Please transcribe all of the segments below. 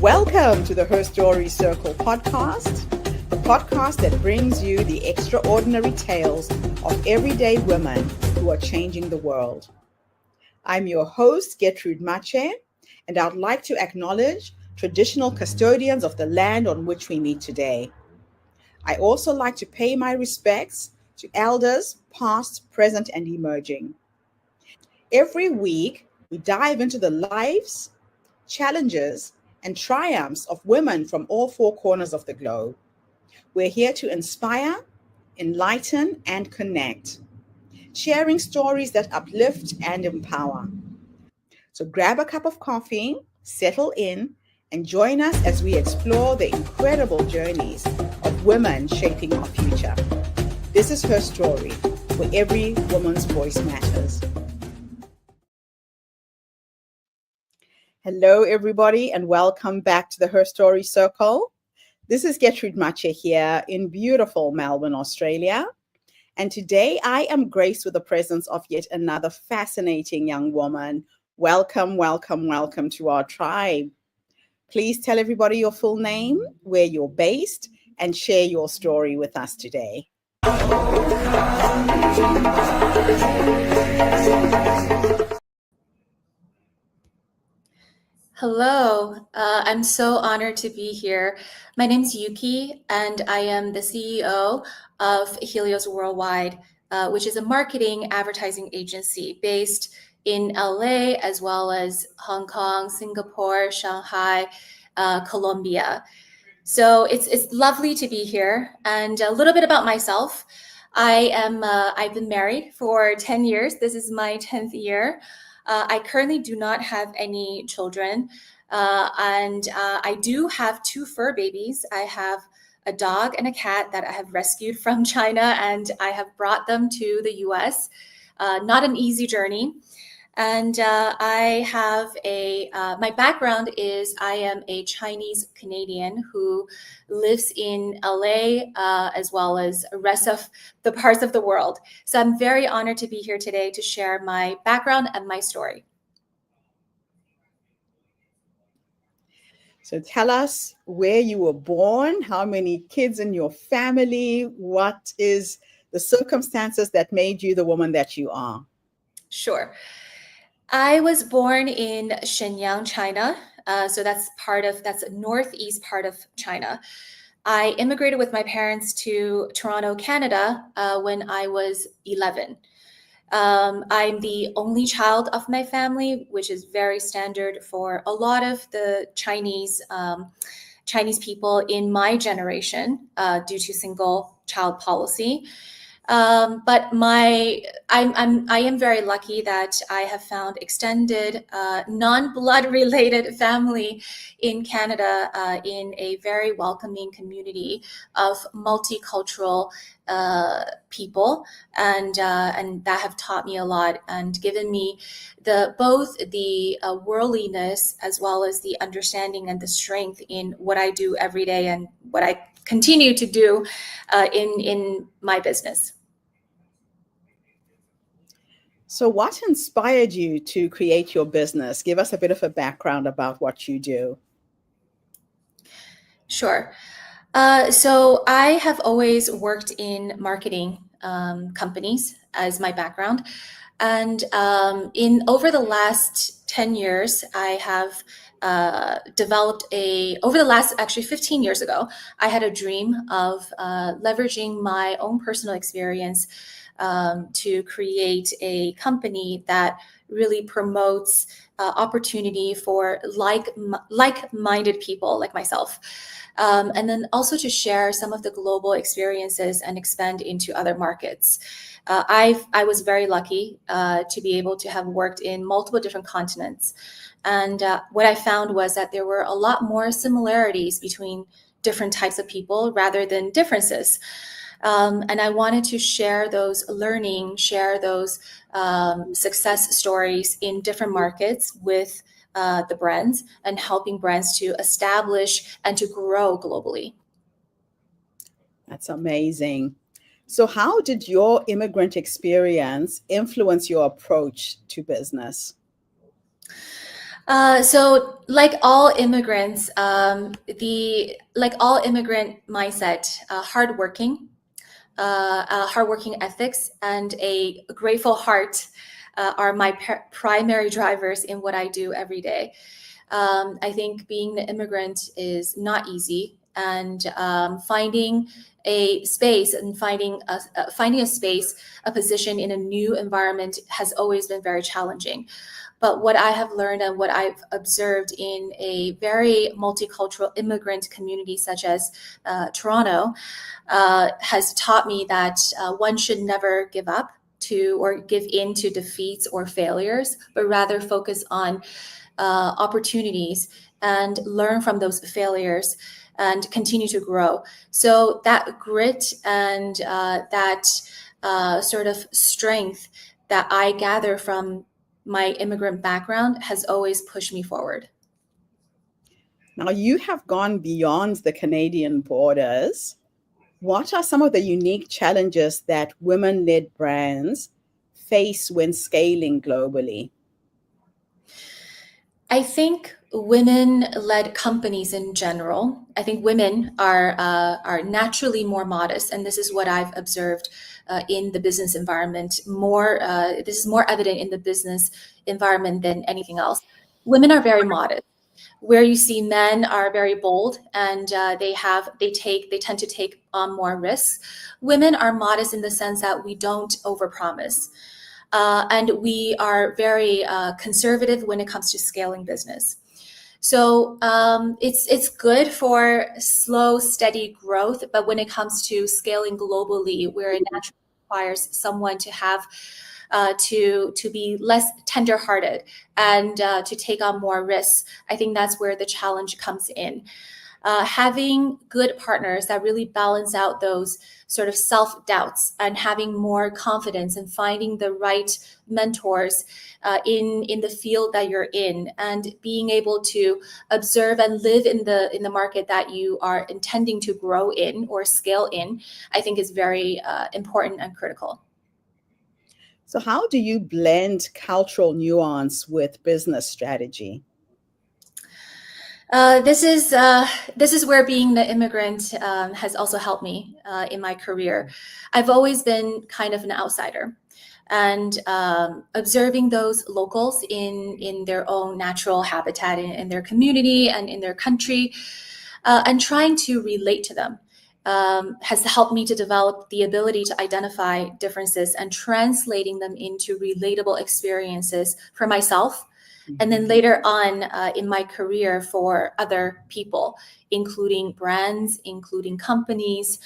Welcome to the Her Story Circle podcast, the podcast that brings you the extraordinary tales of everyday women who are changing the world. I'm your host, Gertrude Mache, and I'd like to acknowledge traditional custodians of the land on which we meet today. I also like to pay my respects to elders, past, present, and emerging. Every week, we dive into the lives, challenges, and triumphs of women from all four corners of the globe. We're here to inspire, enlighten, and connect, sharing stories that uplift and empower. So grab a cup of coffee, settle in, and join us as we explore the incredible journeys of women shaping our future. This is Her Story, where every woman's voice matters. Hello, everybody, and welcome back to the Her Story Circle. This is Gertrude Mache here in beautiful Melbourne, Australia. And today I am graced with the presence of yet another fascinating young woman. Welcome, welcome, welcome to our tribe. Please tell everybody your full name, where you're based, and share your story with us today. Hello, I'm so honored to be here. My name's Yuki, and I am the CEO of Helios Worldwide, which is a marketing advertising agency based in LA, as well as Hong Kong, Singapore, Shanghai, Colombia. So it's lovely to be here. And a little bit about myself. I've been married for 10 years. This is my 10th year. I currently do not have any children, and I do have two fur babies. I have a dog and a cat that I have rescued from China, and I have brought them to the US. Not an easy journey. And I have my background is I am a Chinese Canadian who lives in LA as well as the rest of the parts of the world. So I'm very honored to be here today to share my background and my story. So tell us where you were born, how many kids in your family, what is the circumstances that made you the woman that you are? Sure. I was born in Shenyang, China. So that's a northeast part of China. I immigrated with my parents to Toronto, Canada, when I was 11. I'm the only child of my family, which is very standard for a lot of the Chinese people in my generation due to single child policy. But I am very lucky that I have found extended non-blood related family in Canada in a very welcoming community of multicultural people, and that have taught me a lot and given me both the worldliness as well as the understanding and the strength in what I do every day and what I continue to do in my business. So what inspired you to create your business? Give us a bit of a background about what you do. Sure. So I have always worked in marketing companies as my background. And over the last 10 years, I have over the last, actually 15 years ago, I had a dream of leveraging my own personal experience to create a company that really promotes opportunity for like-minded people like myself. And then also to share some of the global experiences and expand into other markets. I was very lucky to be able to have worked in multiple different continents. And what I found was that there were a lot more similarities between different types of people rather than differences. And I wanted to share those share those success stories in different markets with the brands and helping brands to establish and to grow globally. That's amazing. So how did your immigrant experience influence your approach to business? So, like all immigrants, the like all immigrant mindset, hardworking, hardworking ethics, and a grateful heart are my primary drivers in what I do every day. I think being an immigrant is not easy, and finding a space and finding a space, a position in a new environment has always been very challenging. But what I have learned and what I've observed in a very multicultural immigrant community such as Toronto has taught me that one should never give up to or give in to defeats or failures, but rather focus on opportunities and learn from those failures and continue to grow. So that grit and that sort of strength that I gather from my immigrant background has always pushed me forward. Now, you have gone beyond the Canadian borders. What are some of the unique challenges that women led brands face when scaling globally? I think women-led companies in general. I think women are naturally more modest, and this is what I've observed in the business environment. This is more evident in the business environment than anything else. Women are very modest. Where you see men are very bold and they tend to take on more risks. Women are modest in the sense that we don't overpromise. And we are very conservative when it comes to scaling business. So it's good for slow, steady growth, but when it comes to scaling globally, where it naturally requires someone to have to be less tender-hearted and to take on more risks, I think that's where the challenge comes in. Having good partners that really balance out those sort of self-doubts and having more confidence and finding the right mentors in the field that you're in, and being able to observe and live in the market that you are intending to grow in or scale in, I think is very important and critical. So, how do you blend cultural nuance with business strategy? This is where being the immigrant has also helped me in my career. I've always been kind of an outsider, and observing those locals in their own natural habitat in their community and in their country, and trying to relate to them. Has helped me to develop the ability to identify differences and translating them into relatable experiences for myself, and then later on in my career for other people, including brands, including companies.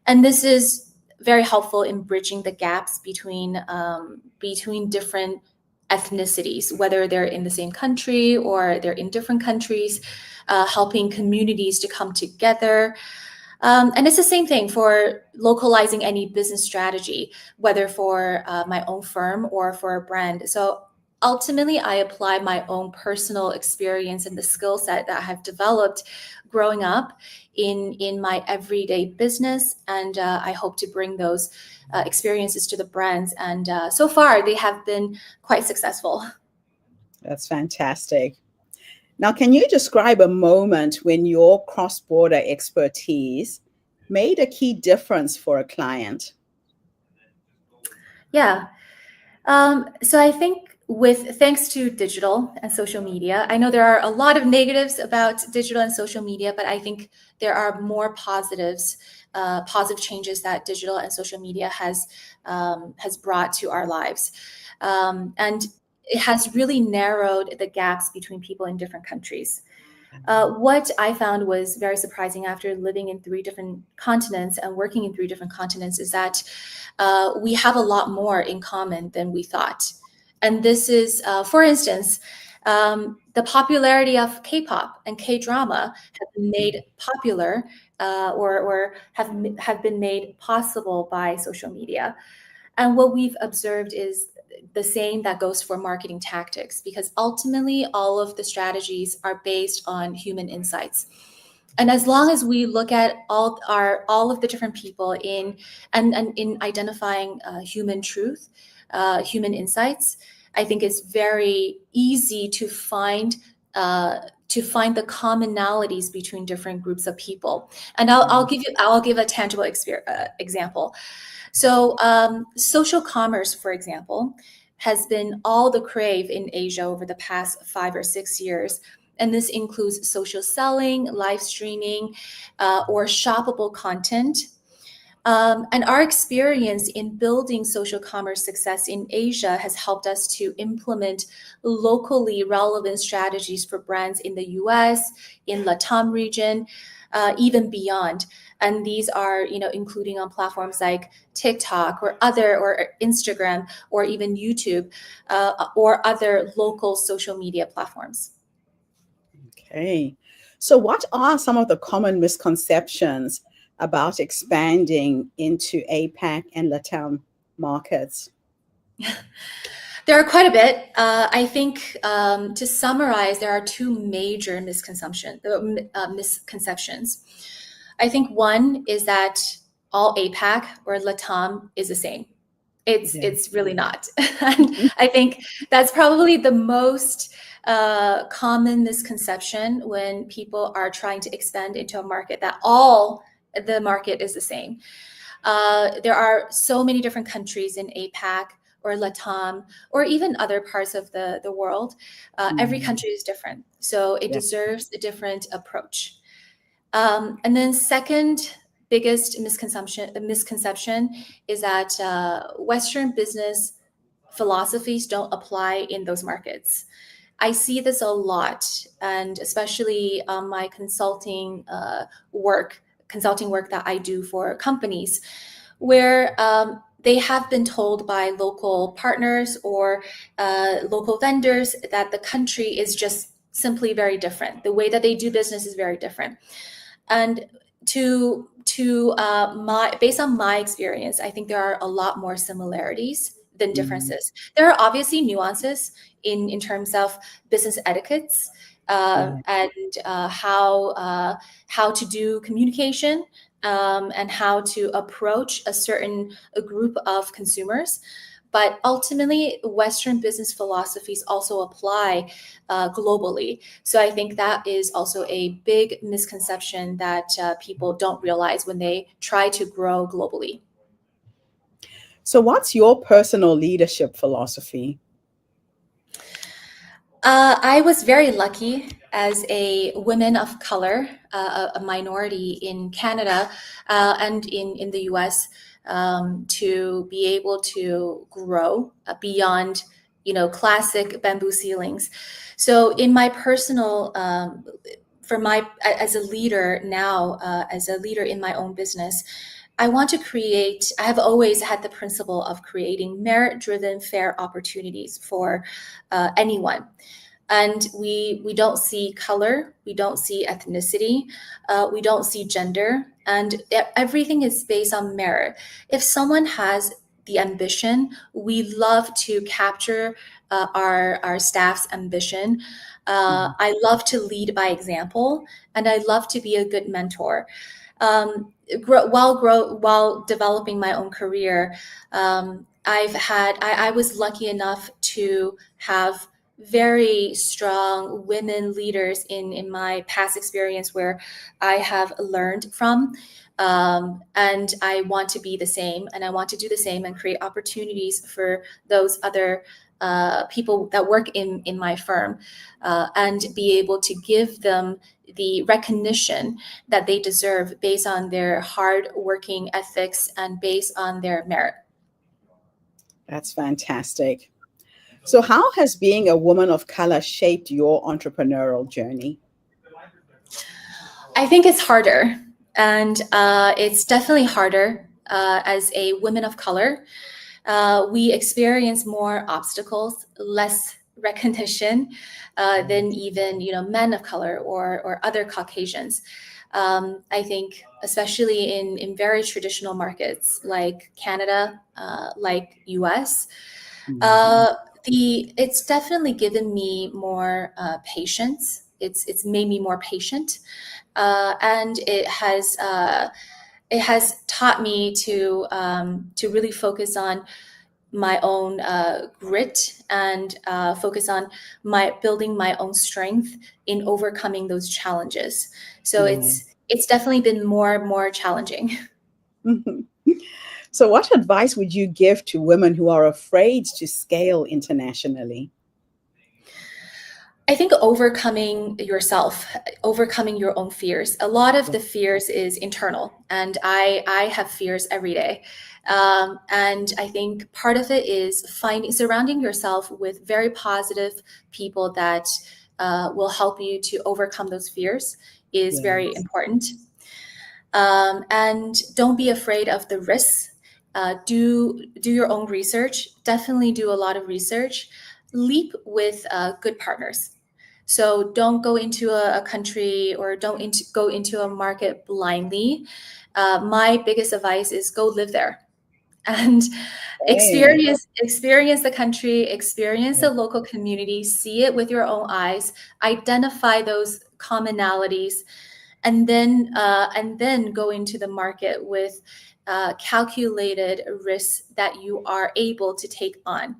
And this is very helpful in bridging the gaps between different ethnicities, whether they're in the same country or they're in different countries, helping communities to come together. And it's the same thing for localizing any business strategy, whether for my own firm or for a brand. So ultimately, I apply my own personal experience and the skill set that I have developed growing up in my everyday business, and I hope to bring those experiences to the brands. And so far, they have been quite successful. That's fantastic. Now, can you describe a moment when your cross border expertise made a key difference for a client? Yeah. So I think with thanks to digital and social media, I know there are a lot of negatives about digital and social media, but I think there are more positives, positive changes that digital and social media has brought to our lives, and it has really narrowed the gaps between people in different countries. What I found was very surprising after living in three different continents and working in three different continents is that we have a lot more in common than we thought. And this is, for instance, the popularity of K-pop and K-drama have been made popular or have been made possible by social media. And what we've observed is the same that goes for marketing tactics, because ultimately all of the strategies are based on human insights. And as long as we look at all of the different people in and in identifying human truth, human insights, I think it's very easy to find the commonalities between different groups of people. And I'll give a tangible example. So social commerce, for example, has been all the crave in Asia over the past 5 or 6 years. And this includes social selling, live streaming, or shoppable content. And our experience in building social commerce success in Asia has helped us to implement locally relevant strategies for brands in the US, in LATAM region, even beyond. And these are, including on platforms like TikTok or Instagram, or even YouTube, or other local social media platforms. Okay. So, what are some of the common misconceptions about expanding into APAC and LATAM markets? There are quite a bit. I think to summarize, there are two major misconceptions. I think one is that all APAC or LATAM is the same. It's really not. And I think that's probably the most common misconception when people are trying to expand into a market, that all the market is the same. There are so many different countries in APAC or LATAM, or even other parts of the world. Every country is different, so it deserves a different approach. And then second biggest misconception is that Western business philosophies don't apply in those markets. I see this a lot, and especially my consulting work that I do for companies, where they have been told by local partners or local vendors that the country is just simply very different. The way that they do business is very different. And based on my experience, I think there are a lot more similarities than differences. There are obviously nuances in terms of business etiquettes and how to do communication, and how to approach a group of consumers. But ultimately, Western business philosophies also apply globally. So I think that is also a big misconception that people don't realize when they try to grow globally. So, what's your personal leadership philosophy? I was very lucky as a woman of color, a minority in Canada and in the US, to be able to grow beyond, classic bamboo ceilings. So in my personal, as a leader now, as a leader in my own business, I have always had the principle of creating merit-driven, fair opportunities for anyone. And we don't see color, we don't see ethnicity, we don't see gender, and everything is based on merit. If someone has the ambition, we love to capture our staff's ambition. I love to lead by example, and I love to be a good mentor. While developing my own career, I was lucky enough to have very strong women leaders in my past experience where I have learned from. And I want to be the same, and I want to do the same and create opportunities for those other people that work in my firm, and be able to give them the recognition that they deserve based on their hard working ethics and based on their merit. That's fantastic. So, how has being a woman of color shaped your entrepreneurial journey? I think it's harder, and it's definitely harder as a woman of color. We experience more obstacles, less recognition than even men of color or other Caucasians. I think especially in very traditional markets like Canada, like US, it's definitely given me more patience. It's made me more patient, and it has taught me to really focus on my own grit and focus on my building my own strength in overcoming those challenges. So Yeah. it's definitely been more challenging. So, what advice would you give to women who are afraid to scale internationally? I think overcoming yourself, overcoming your own fears. A lot of the fears is internal, and I have fears every day. And I think part of it is surrounding yourself with very positive people that will help you to overcome those fears is very Yes, important. And don't be afraid of the risks. Do your own research. Definitely do a lot of research. Leap with good partners. So don't go into a country or go into a market blindly. My biggest advice is go live there and okay. experience the country, experience Yeah. the local community, see it with your own eyes, identify those commonalities, and then go into the market with calculated risks that you are able to take on.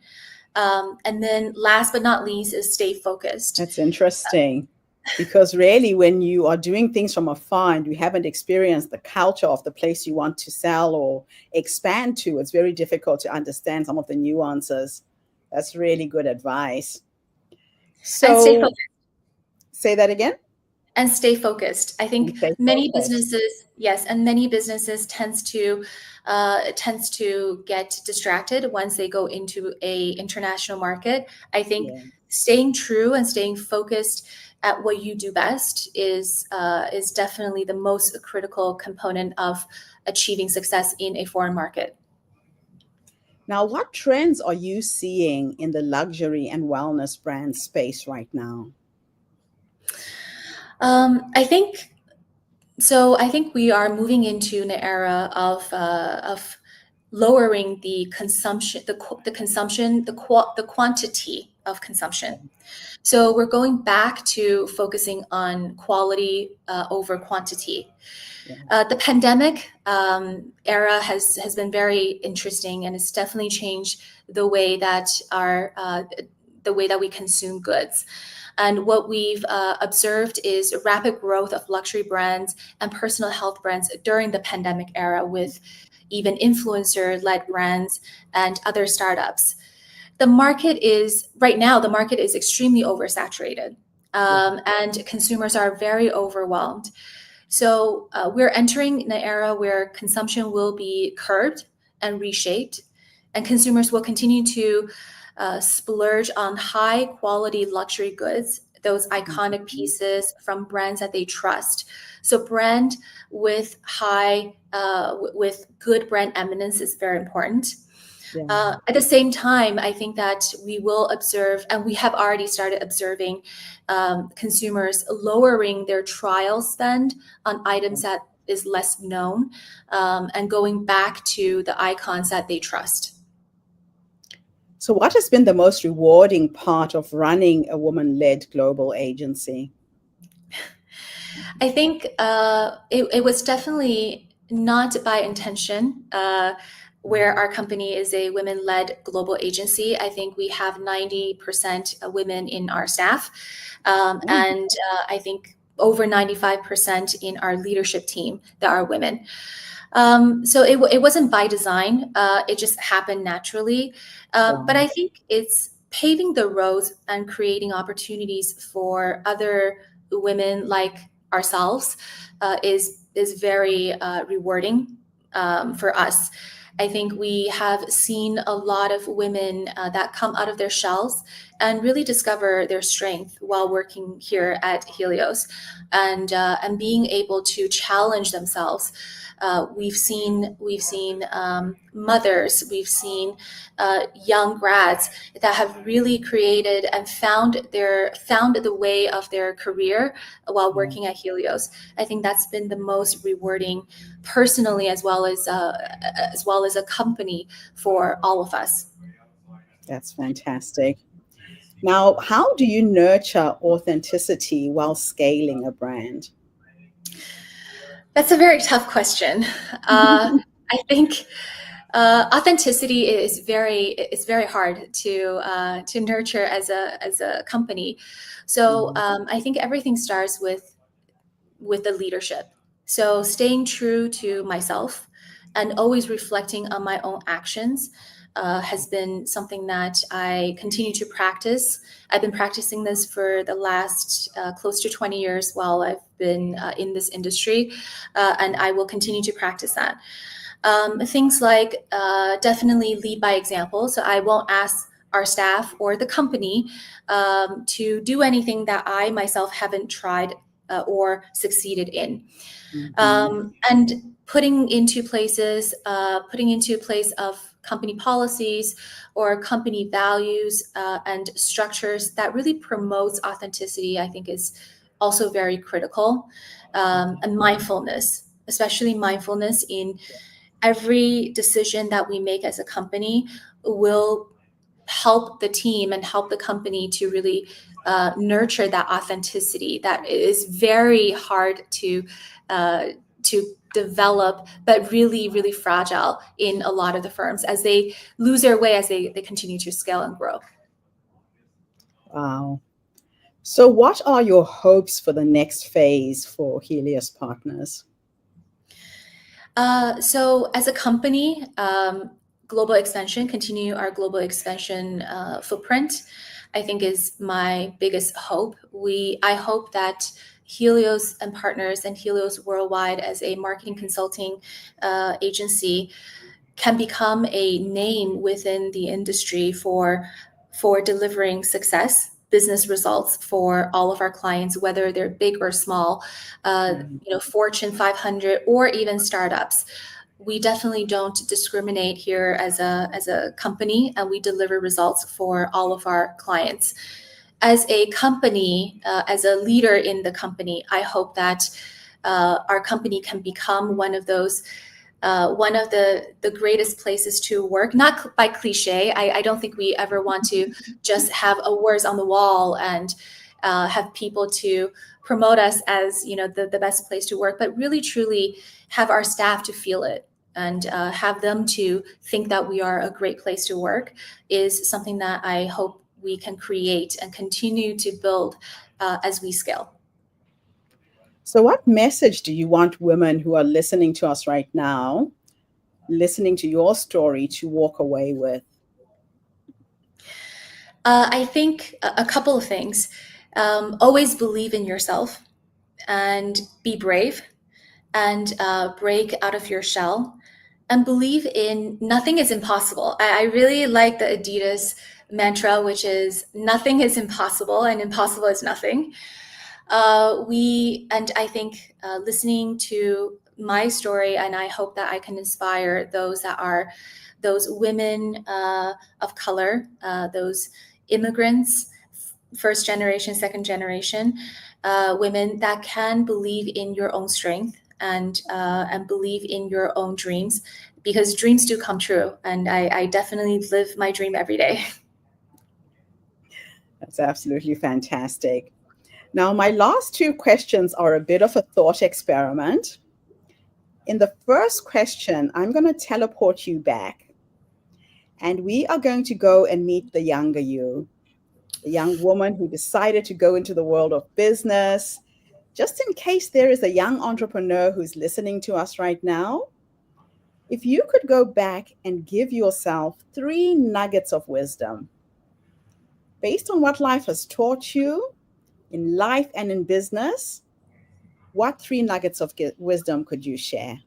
And then last but not least is stay focused. That's interesting because really, when you are doing things from afar and you haven't experienced the culture of the place you want to sell or expand to, it's very difficult to understand some of the nuances. That's really good advice. And stay So, focused. say that again. And stay focused. I And think stay many focused. businesses, yes, and many businesses tends to get distracted once they go into a international market. I think Yeah. staying true and staying focused at what you do best is definitely the most critical component of achieving success in a foreign market. Now, what trends are you seeing in the luxury and wellness brand space right now? I think So I think we are moving into an era of lowering the consumption, the consumption, the quantity of consumption. So we're going back to focusing on quality over quantity. Yeah. The pandemic era has been very interesting, and it's definitely changed the way that the way that we consume goods. And what we've observed is rapid growth of luxury brands and personal health brands during the pandemic era, with even influencer-led brands and other startups. The market is extremely oversaturated, Yeah. and consumers are very overwhelmed. So we're entering an era where consumption will be curbed and reshaped, and consumers will continue to splurge on high quality luxury goods, those iconic Mhm. pieces from brands that they trust. So brand with with good brand eminence is very important. Yeah. At the same time, I think that we will observe, and we have already started observing, consumers lowering their trial spend on items that is less known, and going back to the icons that they trust. So, what has been the most rewarding part of running a woman led global agency? I think it was definitely not by intention. Where our company is a women led global agency, I think we have 90% women in our staff. Oh, And I think over 95% in our leadership team that are women. So it wasn't by design, it just happened naturally. But wow. I think it's paving the roads and creating opportunities for other women like ourselves is very rewarding for us. I think we have seen a lot of women that come out of their shells and really discover their strength while working here at Helios, and being able to challenge themselves. We've seen mothers, we've seen young grads that have really created and found the way of their career while Yeah, working at Helios. I think that's been the most rewarding, personally as well as a company for all of us. that's fantastic. Now, how do you nurture authenticity while scaling a brand? That's a very tough question. I think Authenticity is very hard to nurture as a company. So I think everything starts with the leadership. So staying true to myself and always reflecting on my own actions has been something that I continue to practice. I've been practicing this for the last close to 20 years while I've been in this industry, and I will continue to practice that. Things like definitely lead by example. So I won't ask our staff or the company to do anything that I myself haven't tried or succeeded in. And putting into place of company policies or company values and structures that really promotes authenticity, I think is also very critical. And mindfulness, especially mindfulness in every decision that we make as a company, will help the team and help the company to really nurture that authenticity that is very hard to develop, but really, really fragile in a lot of the firms as they lose their way, as they continue to scale and grow. Wow. So, what are your hopes for the next phase for Helios Partners? So as a company, global expansion, continue our global expansion footprint, I think is my biggest hope. I hope that Helios and Partners and Helios Worldwide as a marketing consulting agency can become a name within the industry for delivering success, business results for all of our clients, whether they're big or small, Fortune 500 or even startups. We definitely don't discriminate here as a company, and we deliver results for all of our clients. As a company, as a leader in the company, I hope that our company can become one of the greatest places to work, not by cliche. I don't think we ever want to just have awards on the wall and have people to promote us as the best place to work, but really truly have our staff to feel it and have them to think that we are a great place to work is something that I hope we can create and continue to build as we scale. So, what message do you want women who are listening to us right now, listening to your story, to walk away with? I think a couple of things. Always believe in yourself and be brave and break out of your shell and believe in nothing is impossible. I really like the Adidas mantra, which is nothing is impossible and impossible is nothing. And I think listening to my story, and I hope that I can inspire those women of color, those immigrants, first generation, second generation, women that can believe in your own strength and believe in your own dreams, because dreams do come true. And I definitely live my dream every day. That's absolutely fantastic. Now, my last two questions are a bit of a thought experiment. In the first question, I'm going to teleport you back, and we are going to go and meet the younger you, the young woman who decided to go into the world of business. Just in case there is a young entrepreneur who's listening to us right now, if you could go back and give yourself 3 nuggets of wisdom based on what life has taught you in life and in business, what 3 nuggets of wisdom could you share?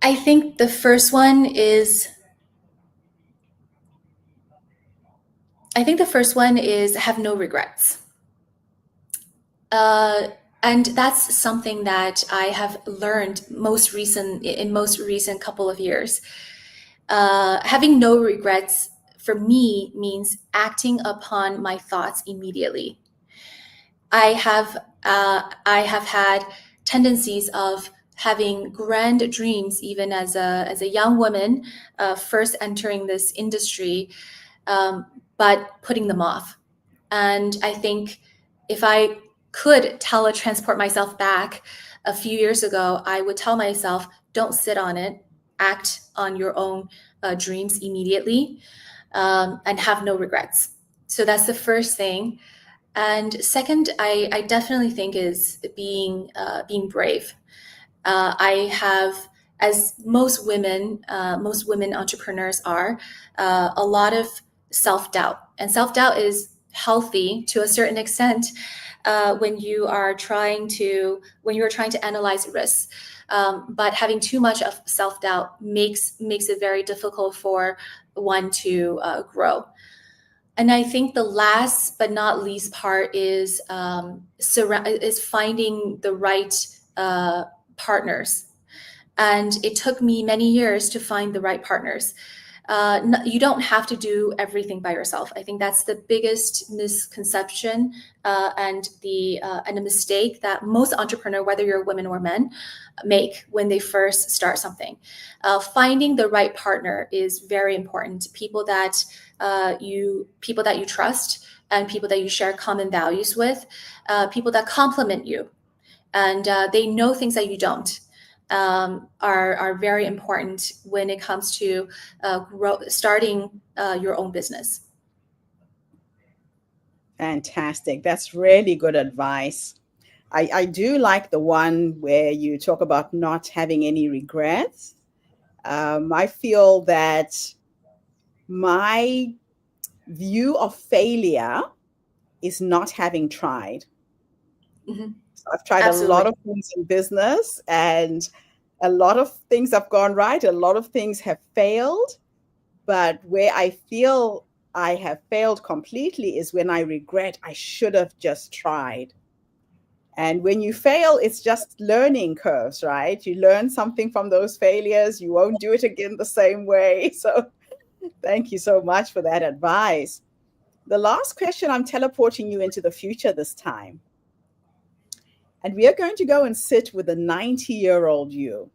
I think the first one is have no regrets. And that's something that I have learned in most recent couple of years. Having no regrets for me means acting upon my thoughts immediately. I have had tendencies of having grand dreams, even as a young woman, first entering this industry, but putting them off. And I think if I could teletransport myself back a few years ago, I would tell myself, don't sit on it, act on your own dreams immediately, and have no regrets. So that's the first thing. And second, I definitely think is being brave. I have, as most women entrepreneurs are, a lot of self-doubt, and self-doubt is healthy to a certain extent when you are trying to analyze risks. But having too much of self-doubt makes it very difficult for one to grow. And I think the last but not least part is finding the right partners. And it took me many years to find the right partners. You don't have to do everything by yourself. I think that's the biggest misconception and the mistake that most entrepreneurs, whether you're women or men, make when they first start something. Finding the right partner is very important. People that you trust, and people that you share common values with, people that complement you, and they know things that you don't. Are very important when it comes to starting your own business. Fantastic. That's really good advice. I do like the one where you talk about not having any regrets. I feel that my view of failure is not having tried. Mm-hmm. So I've tried a lot of things in business, and a lot of things have gone right. A lot of things have failed. But where I feel I have failed completely is when I regret I should have just tried. And when you fail, it's just learning curves, right? You learn something from those failures. You won't do it again the same way. So thank you so much for that advice. The last question, I'm teleporting you into the future this time. And we are going to go and sit with a 90-year-old you.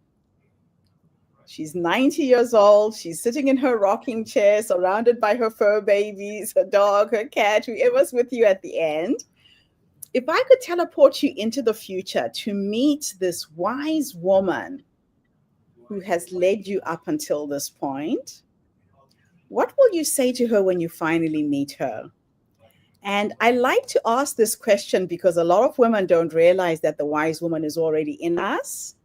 She's 90 years old. She's sitting in her rocking chair, surrounded by her fur babies, her dog, her cat, whoever's with you at the end. If I could teleport you into the future to meet this wise woman who has led you up until this point, what will you say to her when you finally meet her? And I like to ask this question because a lot of women don't realize that the wise woman is already in us,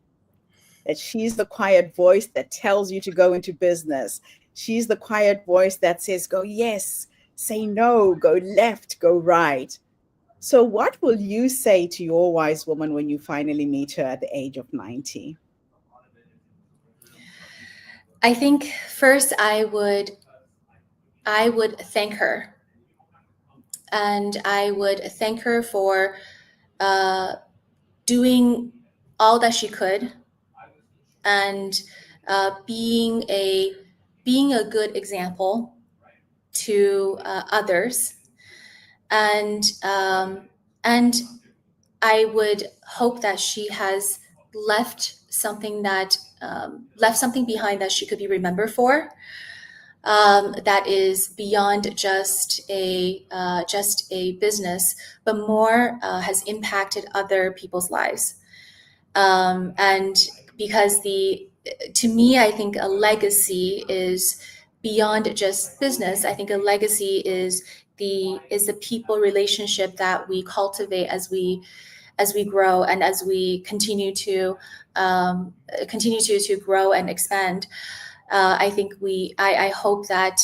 that she's the quiet voice that tells you to go into business. She's the quiet voice that says, go yes, say no, go left, go right. So what will you say to your wise woman when you finally meet her at the age of 90? I think first I would thank her. And I would thank her for doing all that she could, and being a good example to others. And I would hope that she has left something behind that she could be remembered for. That is beyond just a business, but more has impacted other people's lives. And because to me, I think a legacy is beyond just business. I think a legacy is the people relationship that we cultivate as we grow, and as we continue to grow and expand. I think I hope that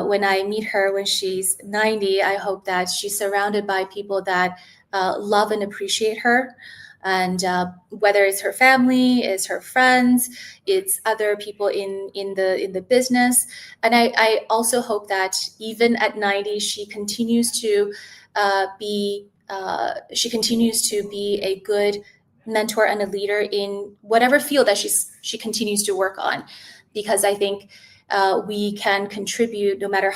when I meet her when she's 90, I hope that she's surrounded by people that love and appreciate her. And whether it's her family, it's her friends, it's other people in the business. And I also hope that even at 90, she continues to be a good mentor and a leader in whatever field that she continues to work on. Because I think we can contribute no matter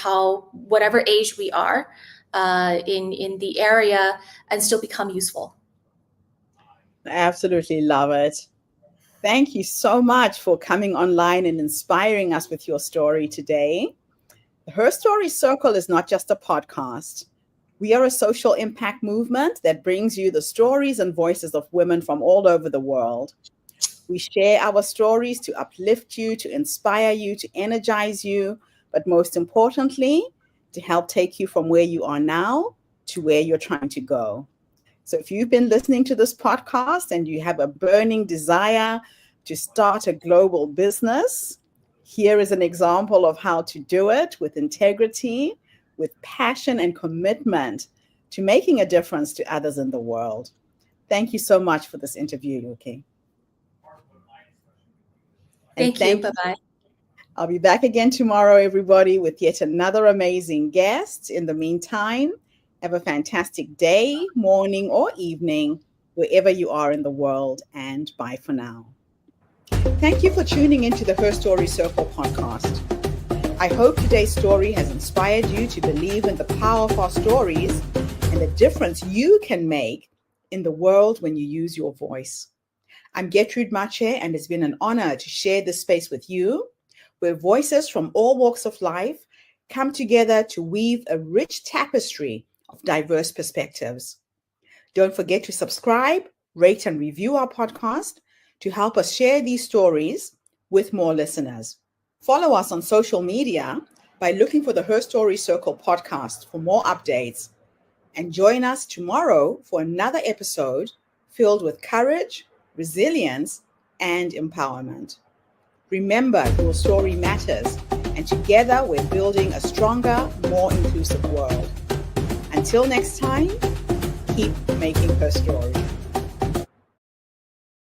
whatever age we are in the area, and still become useful. Absolutely love it. Thank you so much for coming online and inspiring us with your story today. Her Story Circle is not just a podcast. We are a social impact movement that brings you the stories and voices of women from all over the world. We share our stories to uplift you, to inspire you, to energize you, but most importantly, to help take you from where you are now to where you're trying to go. So if you've been listening to this podcast and you have a burning desire to start a global business, here is an example of how to do it with integrity, with passion and commitment to making a difference to others in the world. Thank you so much for this interview, Yuki. Thank you. Bye-bye. I'll be back again tomorrow, everybody, with yet another amazing guest. In the meantime, have a fantastic day, morning, or evening, wherever you are in the world, and bye for now. Thank you for tuning into the Her Story Circle podcast. I hope today's story has inspired you to believe in the power of our stories and the difference you can make in the world when you use your voice. I'm Gertrude Mache, and it's been an honor to share this space with you, where voices from all walks of life come together to weave a rich tapestry of diverse perspectives. Don't forget to subscribe, rate, and review our podcast to help us share these stories with more listeners. Follow us on social media by looking for the Her Story Circle podcast for more updates. And join us tomorrow for another episode filled with courage, resilience, and empowerment. Remember, your story matters, and together we're building a stronger, more inclusive world. Until next time, keep making her story.